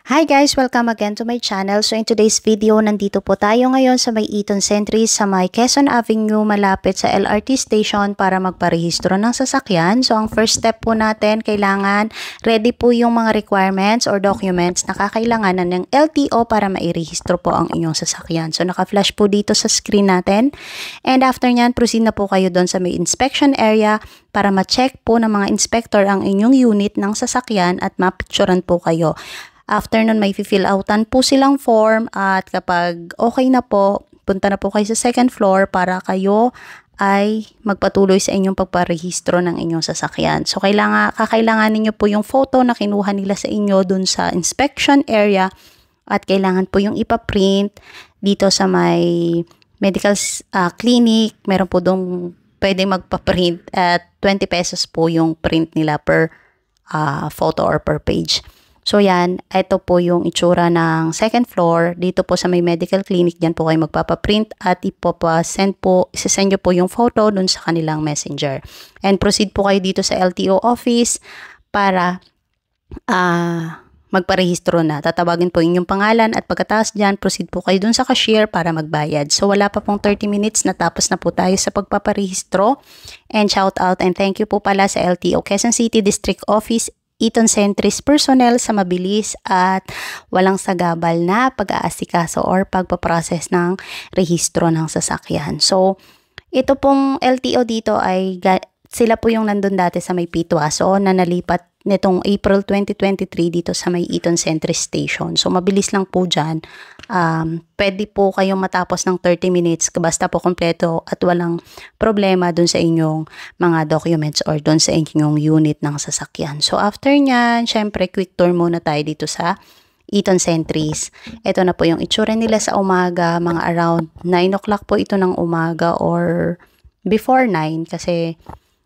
Hi guys! Welcome again to my channel. So in today's video, nandito po tayo ngayon sa may Eaton Centris sa may Quezon Avenue malapit sa LRT station para magparehistro ng sasakyan. So ang first step po natin, kailangan ready po yung mga requirements or documents na kakailanganan ng LTO para mairehistro po ang inyong sasakyan. So naka-flash po dito sa screen natin. And after nyan, proceed na po kayo doon sa may inspection area para ma-check po ng mga inspector ang inyong unit ng sasakyan at mapicturean po kayo. After nun, may fill outan po silang form at kapag okay na po, punta na po kayo sa second floor para kayo ay magpatuloy sa inyong pagparehistro ng inyong sasakyan. So, kakailanganin nyo po yung photo na kinuha nila sa inyo dun sa inspection area at kailangan po yung ipaprint dito sa may medical clinic. Meron po dong pwede magpa-print at 20 pesos po yung print nila per photo or per page. So yan, ito po yung itsura ng second floor. Dito po sa may medical clinic, dyan po kayo magpapaprint at isasend nyo po yung photo dun sa kanilang messenger. And proceed po kayo dito sa LTO office para magparehistro na. Tatawagin po yung pangalan at pagkatapos dyan, proceed po kayo dun sa cashier para magbayad. So wala pa pong 30 minutes, natapos na po tayo sa pagpaparehistro. And shout out and thank you po pala sa LTO Quezon City District Office Eaton Centris personnel sa mabilis at walang sagabal na pag-aasikaso or pagpaprocess ng rehistro ng sasakyan. So, ito pong LTO dito ay sila po yung nandun dati sa may Pituaso na nalipat nitong April 2023 dito sa may Eaton Centris Station. So, mabilis lang po dyan. Pwede po kayong matapos ng 30 minutes basta po kompleto at walang problema dun sa inyong mga documents or dun sa inyong unit ng sasakyan. So, after nyan, syempre, quick tour muna tayo dito sa Eaton Centris. Ito na po yung itsura nila sa umaga, mga around 9 o'clock po ito ng umaga or before 9 kasi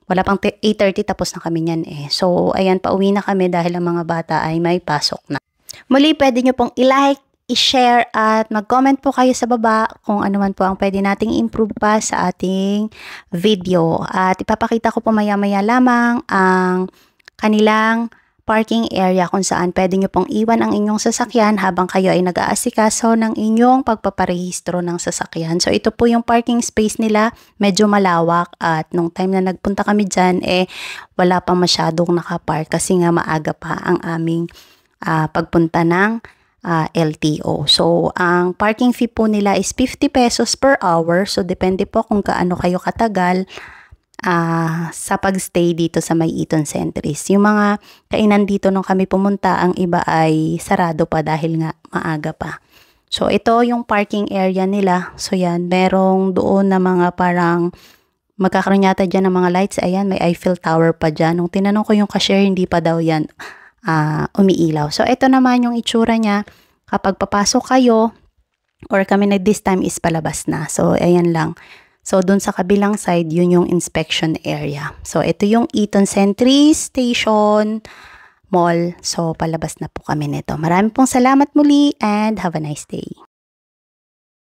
wala pang 8:30 tapos na kami niyan eh. So, ayan, pauwi na kami dahil ang mga bata ay may pasok na. Muli, pwede nyo pong i-like, i-share at mag-comment po kayo sa baba kung ano man po ang pwede nating improve pa sa ating video. At ipapakita ko po maya-maya lamang ang kanilang parking area kung saan pwede nyo pong iwan ang inyong sasakyan habang kayo ay nag-aasikaso ng inyong pagpaparehistro ng sasakyan. So, ito po yung parking space nila, medyo malawak at nung time na nagpunta kami dyan, wala pa masyadong nakapark kasi nga maaga pa ang aming pagpunta ng LTO. So, ang parking fee po nila is 50 pesos per hour. So, depende po kung kaano kayo katagal sa pagstay dito sa may Eaton Centris. Yung mga kainan dito nung kami pumunta, ang iba ay sarado pa dahil nga maaga pa. So, ito yung parking area nila. So, yan, merong doon na mga parang magkakaroon yata dyan ng mga lights. Ayan, may Eiffel Tower pa dyan. Nung tinanong ko yung cashier, hindi pa daw yan umiilaw. So, ito naman yung itsura niya. Kapag papasok kayo, or kami na this time is palabas na. So, ayan lang. So, dun sa kabilang side, yun yung inspection area. So, ito yung Eaton Centris Station Mall. So, palabas na po kami nito. Maraming pong salamat muli and have a nice day.